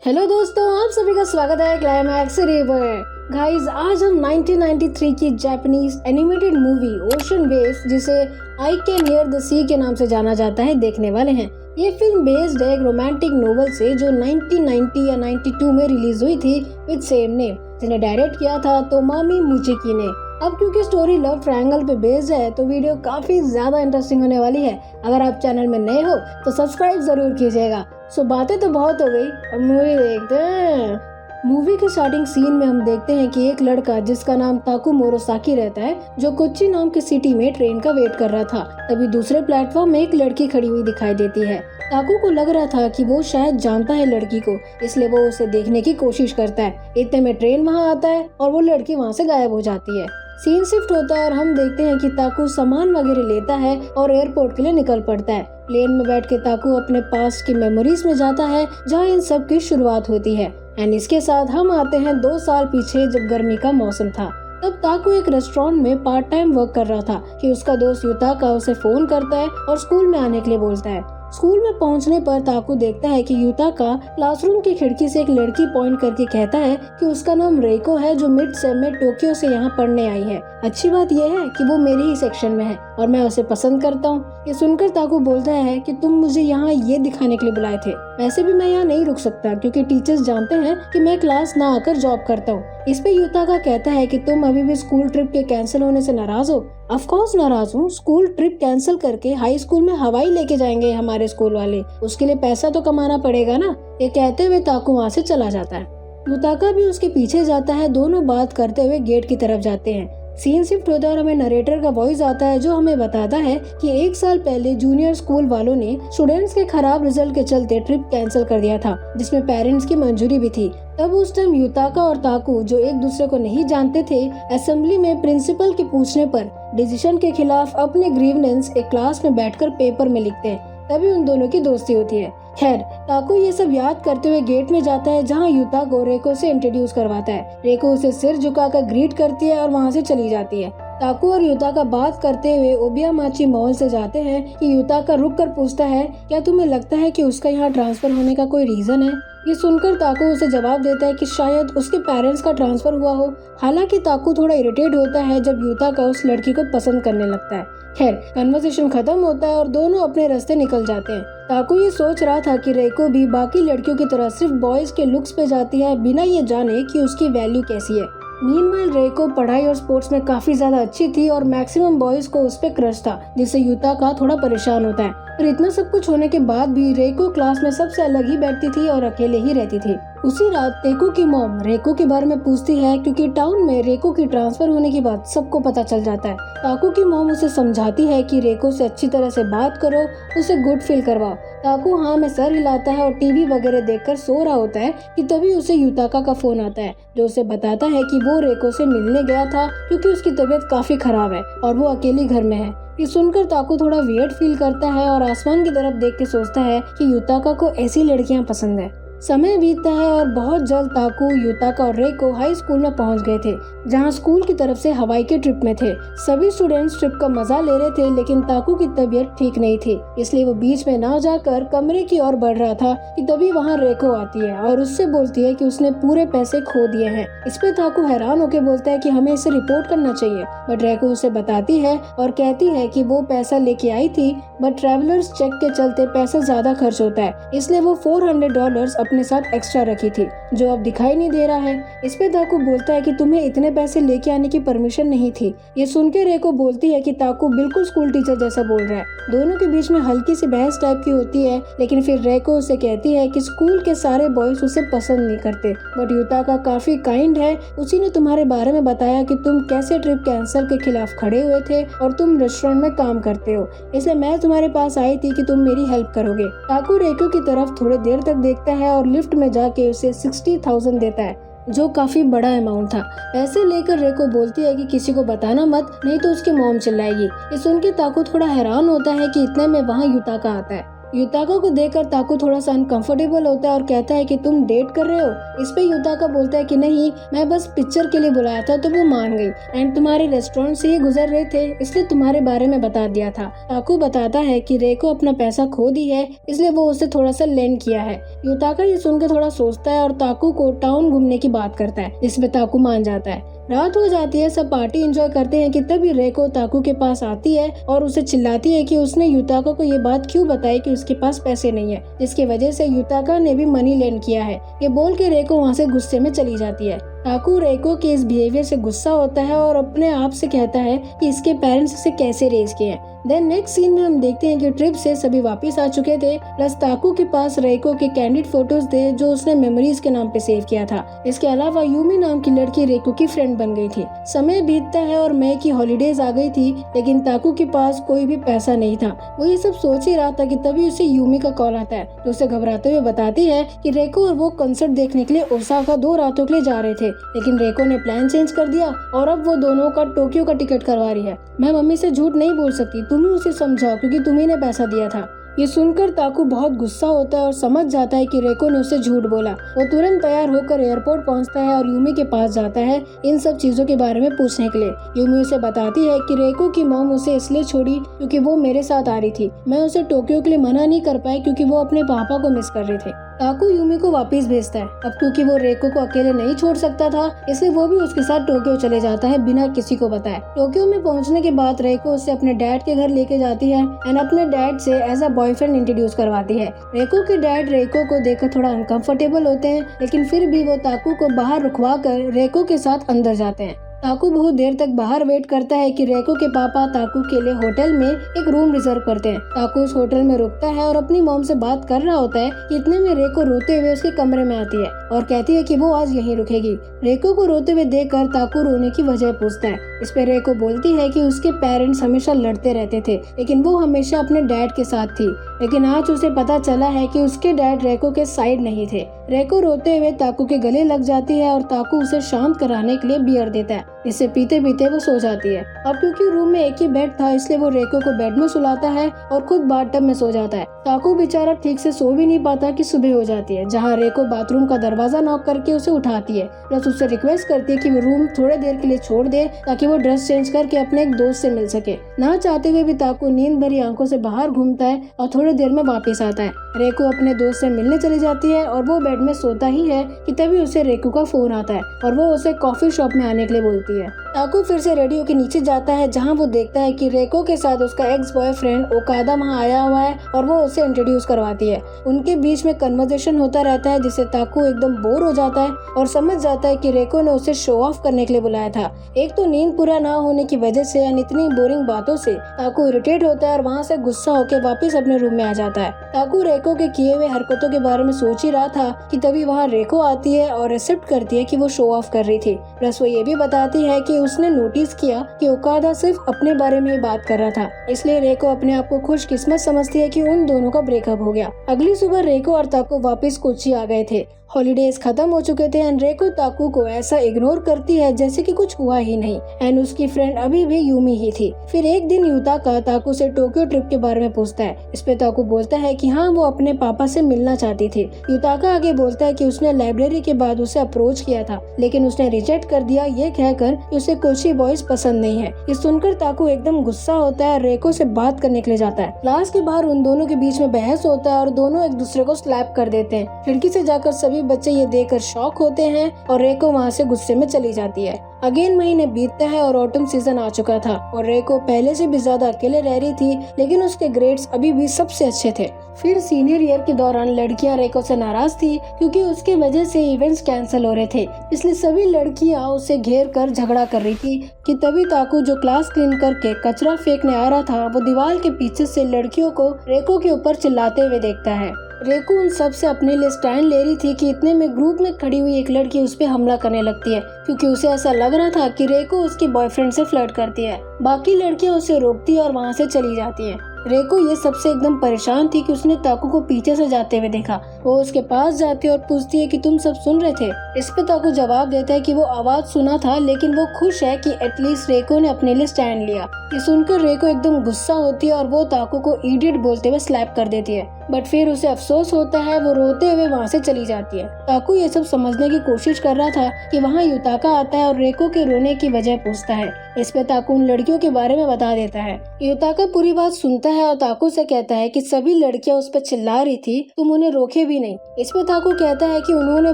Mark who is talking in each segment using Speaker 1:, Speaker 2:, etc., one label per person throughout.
Speaker 1: Hello दोस्तों, आप सभी का स्वागत है क्लाइमैक्स रिवर। गाइस, आज हम 1993 की Japanese animated movie ocean waves, जिसे आई कैन हियर द सी के नाम से जाना जाता है, देखने वाले हैं। ये फिल्म बेस्ड है एक रोमांटिक नोवेल से जो 1990 या 92 में रिलीज हुई थी विद सेम नेम, जिन्हें डायरेक्ट किया था तोमामी मुचिकी ने। अब क्योंकि स्टोरी लव ट्रायंगल पे बेस्ड है तो वीडियो काफी ज्यादा इंटरेस्टिंग होने वाली है। अगर आप चैनल में नए हो तो सब्सक्राइब जरूर कीजिएगा। सो बातें तो बहुत हो गई, अब मूवी देखते हैं। मूवी के स्टार्टिंग सीन में हम देखते हैं कि एक लड़का जिसका नाम ताकू मोरोसाकी रहता है, जो कोच्चि नाम की सिटी में ट्रेन का वेट कर रहा था। तभी दूसरे प्लेटफॉर्म में एक लड़की खड़ी हुई दिखाई देती है। ताकू को लग रहा था कि वो शायद जानता है लड़की को, इसलिए वो उसे देखने की कोशिश करता है। इतने में ट्रेन वहाँ आता है और वो लड़की वहाँ से गायब हो जाती है। सीन शिफ्ट होता है और हम देखते हैं कि ताकू सामान वगैरह लेता है और एयरपोर्ट के लिए निकल पड़ता है। प्लेन में बैठ के ताकू अपने पास्ट की मेमोरीज में जाता है जहाँ इन सब की शुरुआत होती है। एंड इसके साथ हम आते हैं 2 साल पीछे, जब गर्मी का मौसम था। तब ताकू एक रेस्टोरेंट में पार्ट टाइम वर्क कर रहा था कि उसका दोस्त युताका उसे फोन करता है और स्कूल में आने के लिए बोलता है। स्कूल में पहुंचने पर ताकू देखता है कि युताका क्लासरूम की खिड़की से एक लड़की पॉइंट करके कहता है कि उसका नाम रेको है, जो मिड सेम में टोक्यो से यहाँ पढ़ने आई है। अच्छी बात यह है कि वो मेरे ही सेक्शन में है और मैं उसे पसंद करता हूँ। ये सुनकर ताकू बोलता है कि तुम मुझे यहाँ ये दिखाने के लिए बुलाए थे। वैसे भी मैं यहाँ नहीं रुक सकता क्योंकि टीचर्स जानते हैं कि मैं क्लास ना आकर जॉब करता हूँ। इस पे युताका कहता है कि तुम अभी भी स्कूल ट्रिप के कैंसिल होने से नाराज हो। ऑफ कोर्स नाराज हूँ। स्कूल ट्रिप कैंसिल करके हाई स्कूल में हवाई लेके जाएंगे हमारे स्कूल वाले, उसके लिए पैसा तो कमाना पड़ेगा ना। ये कहते हुए ताकू वहाँ से चला जाता है। युताका भी उसके पीछे जाता है। दोनों बात करते हुए गेट की तरफ जाते हैं। सीन शिफ्ट होता है और हमें नरेटर का वॉइस आता है जो हमें बताता है कि 1 साल पहले जूनियर स्कूल वालों ने स्टूडेंट्स के खराब रिजल्ट के चलते ट्रिप कैंसिल कर दिया था, जिसमें पेरेंट्स की मंजूरी भी थी। तब उस टाइम युताका और ताकू, जो एक दूसरे को नहीं जानते थे, असेंबली में प्रिंसिपल के पूछने पर डिसीजन के खिलाफ अपने ग्रीवनेंस एक क्लास में बैठकर पेपर में लिखते हैं। तभी उन दोनों की दोस्ती होती है। खैर, ताकू ये सब याद करते हुए गेट में जाता है जहाँ युताका रेको से इंट्रोड्यूस करवाता है। रेको उसे सिर झुकाकर ग्रीट करती है और वहाँ से चली जाती है। ताकू और युताका बात करते हुए ओबियामाची मॉल से जाते हैं कि युताका रुक कर पूछता है, क्या तुम्हें लगता है कि उसका यहाँ ट्रांसफर होने का कोई रीजन है? ये सुनकर ताकू उसे जवाब देता है कि शायद उसके पेरेंट्स का ट्रांसफर हुआ हो। हालांकि ताकू थोड़ा इरिटेट होता है जब युताका उस लड़की को पसंद करने लगता है। खैर, कन्वर्सेशन खत्म होता है और दोनों अपने रास्ते निकल जाते हैं। ताकू ये सोच रहा था कि रेको भी बाकी लड़कियों की तरह सिर्फ बॉयज के लुक्स पे जाती है, बिना ये जाने कि उसकी वैल्यू कैसी है। मीनवाइल रेको पढ़ाई और स्पोर्ट्स में काफी ज्यादा अच्छी थी और मैक्सिमम बॉयज को उस पे क्रश था, जिससे युताका थोड़ा परेशान होता है। पर इतना सब कुछ होने के बाद भी रेको क्लास में सबसे अलग ही बैठती थी और अकेले ही रहती थी। उसी रात तेकू की मॉम रेको के बारे में पूछती है क्योंकि टाउन में रेको की ट्रांसफर होने की बात सबको पता चल जाता है। ताकू की मॉम उसे समझाती है कि रेको से अच्छी तरह से बात करो, उसे गुड फील करवाओ। ताकू हाँ में सर हिलाता है और टीवी वगैरह देखकर सो रहा होता है कि तभी उसे युताका का फोन आता है, जो उसे बताता है कि वो रेको से मिलने गया था क्योंकि उसकी तबीयत काफी खराब है और वो अकेली घर में है। ये सुनकर ताकू थोड़ा वियर्ड फील करता है और आसमान की तरफ देख के सोचता है कि युताका को ऐसी लड़कियां पसंद है। समय बीतता है और बहुत जल्द ताकू, युताका और रेको हाई स्कूल में पहुंच गए थे, जहां स्कूल की तरफ से हवाई के ट्रिप में थे। सभी स्टूडेंट्स ट्रिप का मजा ले रहे थे, लेकिन ताकू की तबीयत ठीक नहीं थी, इसलिए वो बीच में ना जाकर कमरे की ओर बढ़ रहा था कि तभी वहां रेको आती है और उससे बोलती है कि उसने पूरे पैसे खो दिए हैं। इस पे ताकू हैरान होकर बोलता है कि हमें इसे रिपोर्ट करना चाहिए, बट रेको उसे बताती है और कहती है कि वो पैसा लेके आई थी, बट ट्रेवलर्स चेक के चलते पैसा ज्यादा खर्च होता है, इसलिए वो $400 अपने साथ एक्स्ट्रा रखी थी, जो अब दिखाई नहीं दे रहा है। इस पे ताकू बोलता है कि तुम्हें इतने पैसे लेके आने की परमिशन नहीं थी। ये सुनकर रेको बोलती है कि ताकू बिल्कुल स्कूल टीचर जैसा बोल रहा है। दोनों के बीच में हल्की सी बहस टाइप की होती है, लेकिन फिर रेको उसे कहती है कि स्कूल के सारे बॉयज उसे पसंद नहीं करते, बट युताका काफी काइंड है। उसी ने तुम्हारे बारे में बताया कि तुम कैसे ट्रिप कैंसिल के खिलाफ खड़े हुए थे और तुम रेस्टोरेंट में काम करते हो, इसलिए मैं तुम्हारे पास आई थी कि तुम मेरी हेल्प करोगे। ताकू रेको की तरफ थोड़ी देर तक देखता है और लिफ्ट में जाके उसे 60,000 देता है, जो काफी बड़ा अमाउंट था। पैसे लेकर रेको बोलती है कि किसी को बताना मत, नहीं तो उसकी मॉम चिल्लाएगी। ये सुन के ताकू थोड़ा हैरान होता है कि इतने में वहाँ युताका आता है। युताका को देखकर ताकू थोड़ा सा अनकंफर्टेबल होता है और कहता है कि तुम डेट कर रहे हो। इस पे युताका बोलता है कि नहीं, मैं बस पिक्चर के लिए बुलाया था तो वो मान गई एंड तुम्हारे रेस्टोरेंट से ही गुजर रहे थे इसलिए तुम्हारे बारे में बता दिया था। ताकू बताता है कि रेको अपना पैसा खो दी है इसलिए वो उसे थोड़ा सा लेंड किया है। युताका ये सुनकर थोड़ा सोचता है और ताकू को टाउन घूमने की बात करता है जिसपे ताकू मान जाता है। रात हो जाती है, सब पार्टी एंजॉय करते हैं कि तभी रेको ताकू के पास आती है और उसे चिल्लाती है कि उसने युताका को ये बात क्यों बताई कि उसके पास पैसे नहीं है, जिसकी वजह से युताका ने भी मनी लेंड किया है। ये बोल के रेको वहाँ से गुस्से में चली जाती है। ताकू रेको के इस बिहेवियर से गुस्सा होता है और अपने आप से कहता है कि इसके पेरेंट्स इसे कैसे रेज किए हैं। देन नेक्स्ट सीन में हम देखते हैं कि ट्रिप से सभी वापस आ चुके थे, प्लस ताकू के पास रेको के कैंडिड फोटोज थे जो उसने मेमोरीज के नाम पे सेव किया था। इसके अलावा यूमी नाम की लड़की रेको की फ्रेंड बन गई थी। समय बीतता है और मई की हॉलीडेज आ गई थी, लेकिन ताकू के पास कोई भी पैसा नहीं था। वो ये सब सोच ही रहा था कि तभी उसे यूमी का कॉल आता है तो उसे घबराते हुए बताती है कि रेको और वो कंसर्ट देखने के लिए ओसाका 2 रातों के लिए जा रहे थे, लेकिन रेको ने प्लान चेंज कर दिया और अब वो दोनों का टोक्यो का टिकट करवा रही है। मैं मम्मी से झूठ नहीं बोल सकती, तुम ही उसे समझाओ क्योंकि तुम्ही ने पैसा दिया था। ये सुनकर ताकू बहुत गुस्सा होता है और समझ जाता है कि रेको ने उसे झूठ बोला। वो तुरंत तैयार होकर एयरपोर्ट पहुंचता है और यूमी के पास जाता है इन सब चीजों के बारे में पूछने के लिए। यूमी उसे बताती है कि रेको की मॉम उसे इसलिए छोड़ी क्योंकि वो मेरे साथ आ रही थी। मैं उसे टोक्यो के लिए मना नहीं कर पाई क्योंकि वो अपने पापा को मिस कर रहे थे। ताकू यूमी को वापस भेजता है। अब क्योंकि वो रेको को अकेले नहीं छोड़ सकता था इसलिए वो भी उसके साथ टोक्यो चले जाता है बिना किसी को बताए। टोक्यो में पहुंचने के बाद रेको उसे अपने डैड के घर लेके जाती है एंड अपने डैड से एज अ बॉयफ्रेंड इंट्रोड्यूस करवाती है। रेको के डैड रेको को देखकर थोड़ा अनकंफर्टेबल होते हैं, लेकिन फिर भी वो ताकू को बाहर रुकवा कर रेको के साथ अंदर जाते हैं। ताकू बहुत देर तक बाहर वेट करता है कि रेको के पापा ताकू के लिए होटल में एक रूम रिजर्व करते हैं। ताकू उस होटल में रुकता है और अपनी मॉम से बात कर रहा होता है कि इतने में रेको रोते हुए उसके कमरे में आती है और कहती है कि वो आज यहीं रुकेगी। रेको को रोते हुए देखकर ताकू रोने की वजह पूछता है। इस पे रेको बोलती है कि उसके पेरेंट्स हमेशा लड़ते रहते थे लेकिन वो हमेशा अपने डैड के साथ थी, लेकिन आज उसे पता चला है कि उसके डैड रेको के साइड नहीं थे। रेको रोते हुए ताकू के गले लग जाती है और ताकू उसे शांत कराने के लिए बियर देता है। इसे पीते पीते वो सो जाती है। अब क्योंकि रूम में एक ही बेड था इसलिए वो रेको को बेड में सुलाता है और खुद बाथटब में सो जाता है। ताकू बेचारा ठीक से सो भी नहीं पाता कि सुबह हो जाती है, जहाँ रेको बाथरूम का दरवाजा नॉक करके उसे उठाती है, प्लस उससे रिक्वेस्ट करती है कि वो रूम थोड़े देर के लिए छोड़ दे ताकि वो ड्रेस चेंज करके अपने एक दोस्त से मिल सके। ना चाहते हुए भी ताकू नींद भरी आंखों से बाहर घूमता है और थोड़ी देर में वापस आता है। रेको अपने दोस्त से मिलने चली जाती है और वो बेड में सोता ही है कि तभी उसे रेको का फोन आता है और वो उसे कॉफी शॉप में आने के लिए बोलती है। ताकू फिर से रेडियो के नीचे जाता है जहाँ वो देखता है कि रेको के साथ उसका एक्स बॉयफ्रेंड ओकादा वहाँ आया हुआ है और वो उसे इंट्रोड्यूस करवाती है। उनके बीच में कन्वर्सेशन होता रहता है जिससे ताकू एकदम बोर हो जाता है और समझ जाता है कि रेको ने उसे शो ऑफ करने के लिए बुलाया था। एक तो नींद पूरा ना होने की वजह से और इतनी बोरिंग बातों से ताकू इरिटेट होता है और वहाँ से गुस्सा होकर वापस अपने रूम में आ जाता है। ताकू रेको के किए हुए हरकतों के बारे में सोच ही रहा था कि तभी वहाँ रेको आती है और एक्सेप्ट करती है कि वो शो ऑफ कर रही थी। प्लस वो ये भी बताती है कि उसने नोटिस किया कि ओकादा सिर्फ अपने बारे में ही बात कर रहा था, इसलिए रेको अपने आप को खुशकिस्मत समझती है कि उन दोनों का ब्रेकअप हो गया। अगली सुबह रेको और ताकू वापस कोची आ गए थे। हॉलीडेज खत्म हो चुके थे एंड रेको ताकू को ऐसा इग्नोर करती है जैसे कि कुछ हुआ ही नहीं एंड उसकी फ्रेंड अभी भी यूमी ही थी। फिर एक दिन युताका ताकू से टोक्यो ट्रिप के बारे में पूछता है। इस पे ताकू बोलता है कि हाँ वो अपने पापा से मिलना चाहती थी। युताका आगे बोलता है कि उसने लाइब्रेरी के बाद उसे अप्रोच किया था लेकिन उसने रिजेक्ट कर दिया ये कहकर कि उसे कोची बॉयज पसंद नहीं है। ये सुनकर ताकू एकदम गुस्सा होता है, रेको से बात करने के लिए जाता है। क्लास के बाहर उन दोनों के बीच में बहस होता है और दोनों एक दूसरे को स्लैप कर देते हैं। खिड़की से जाकर सभी बच्चे ये देखकर शॉक होते हैं और रेको वहाँ से गुस्से में चली जाती है। अगेन महीने बीतता है और ऑटम सीजन आ चुका था और रेको पहले से भी ज्यादा अकेले रह रही थी, लेकिन उसके ग्रेड्स अभी भी सबसे अच्छे थे। फिर सीनियर ईयर के दौरान लड़कियां रेको से नाराज थी क्योंकि उसके वजह से इवेंट्स कैंसिल हो रहे थे, इसलिए सभी लड़कियां उसे घेर कर झगड़ा कर रही थी कि तभी ताकू जो क्लास क्लीन करके कचरा फेंकने आ रहा था वो दीवार के पीछे से लड़कियों को रेको के ऊपर चिल्लाते हुए देखता है। रेको उन सब से अपने लिए स्टैंड ले रही थी कि इतने में ग्रुप में खड़ी हुई एक लड़की उस पे हमला करने लगती है क्योंकि उसे ऐसा लग रहा था कि रेको उसके बॉयफ्रेंड से फ्लर्ट करती है। बाकी लड़कियां उसे रोकती है और वहाँ से चली जाती हैं। रेको ये सबसे एकदम परेशान थी कि उसने ताकू को पीछे से जाते हुए देखा। वो उसके पास जाती है और पूछती है कि तुम सब सुन रहे थे। इस पे ताकू जवाब देता है कि वो आवाज सुना था लेकिन वो खुश है कि एटलीस्ट रेको ने अपने लिए स्टैंड लिया। ये सुनकर रेको एकदम गुस्सा होती है और वो ताकू को इडियट बोलते हुए स्लैप कर देती है। बट फिर उसे अफसोस होता है, वो रोते हुए वहाँ से चली जाती है। ताकू ये सब समझने की कोशिश कर रहा था कि वहाँ युताका आता है और रेको के रोने की वजह पूछता है। इस पे ताकू उन लड़कियों के बारे में बता देता है। युताका पूरी बात सुनता है और ताकू से कहता है कि सभी लड़कियां उस पर चिल्ला रही थी, तुम उन्हें रोके भी नहीं। इस पे ताकू कहता है कि उन्होंने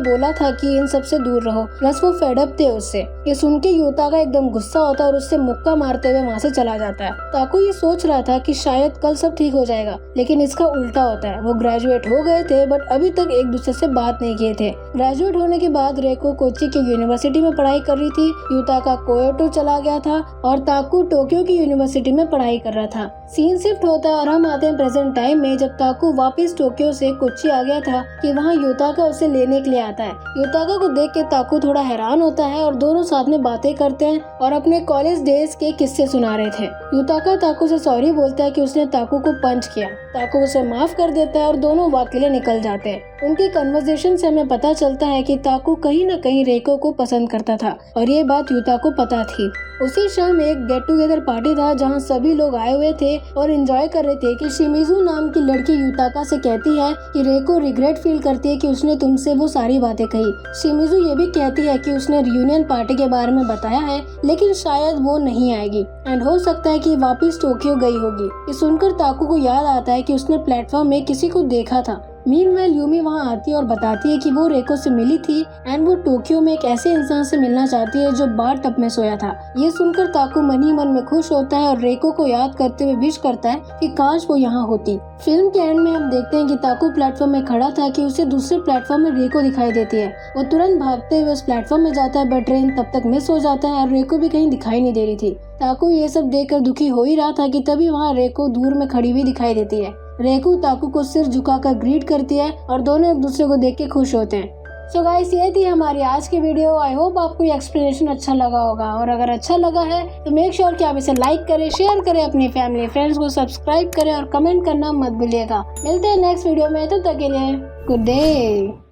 Speaker 1: बोला था कि इन सब से दूर रहो, प्लस वो फेडअप थे उससे। ये सुन के युताका एकदम गुस्सा होता है और उससे मुक्का मारते हुए वहाँ से चला जाता है। ताकू ये सोच रहा था कि शायद कल सब ठीक हो जाएगा, लेकिन इसका उल्टा होता है। वो ग्रेजुएट हो गए थे बट अभी तक एक दूसरे से बात नहीं किए थे। ग्रेजुएट होने के बाद रेको कोच्चि की यूनिवर्सिटी में पढ़ाई कर रही थी, युताका कोयोटो चला गया था और ताकू टोक्यो की यूनिवर्सिटी में पढ़ाई कर रहा था। सीन शिफ्ट होता है और हम आते हैं प्रेजेंट टाइम में, जब ताकू वापस टोक्यो से कोच्चि आ गया था कि वहाँ युताका उसे लेने के लिए आता है। युताका को देख के ताकू थोड़ा हैरान होता है और दोनों साथ में बातें करते हैं और अपने कॉलेज डेज के किस्से सुना रहे थे। युताका ताकू से सॉरी बोलता है कि उसने ताकू को पंच किया। ताकू उसे माफ कर देता है और दोनों वकीले निकल जाते हैं। उनके कन्वर्सेशन से हमें पता चलता है कि ताकू कहीं न कहीं रेको को पसंद करता था और ये बात युता को पता थी। उसी शाम एक गेट टुगेदर पार्टी था जहां सभी लोग आए हुए थे और एंजॉय कर रहे थे कि शिमिजू नाम की लड़की युताका से कहती है कि रेको रिग्रेट फील करती है कि उसने तुमसे वो सारी बातें कही। शिमिजू ये भी कहती है कि उसने रियूनियन पार्टी के बारे में बताया है, लेकिन शायद वो नहीं आएगी एंड हो सकता है कि वापस टोक्यो गई होगी। ये सुनकर ताकू को याद आता है कि उसने प्लेटफॉर्म में किसी को देखा था। मीनवेल यूमी वहाँ आती है और बताती है कि वो रेको से मिली थी एंड वो टोक्यो में एक ऐसे इंसान से मिलना चाहती है जो बार टब में सोया था। ये सुनकर ताकू मन ही मन में खुश होता है और रेको को याद करते हुए विश करता है कि काश वो यहाँ होती। फिल्म के एंड में हम देखते हैं कि ताकू प्लेटफॉर्म में खड़ा था कि उसे दूसरे प्लेटफॉर्म में रेको दिखाई देती है। वो तुरंत भागते हुए उस प्लेटफॉर्म में जाता है बट ट्रेन तब तक मिस हो जाता है और रेको भी कहीं दिखाई नहीं दे रही थी। ताकू ये सब देखकर दुखी हो ही रहा था कि तभी वहाँ रेको दूर में खड़ी हुई दिखाई देती है। रेको ताकू को सिर झुकाकर ग्रीट करती है और दोनों एक दूसरे को देख के खुश होते हैं। सो गाइस, ये थी हमारी आज की वीडियो। आई होप आपको ये एक्सप्लेनेशन अच्छा लगा होगा और अगर अच्छा लगा है तो मेक श्योर कि आप इसे लाइक करें, शेयर करें, अपनी फैमिली फ्रेंड्स को सब्सक्राइब करें और कमेंट करना मत भूलिएगा। मिलते हैं नेक्स्ट वीडियो में, तब तक के लिए गुड डे।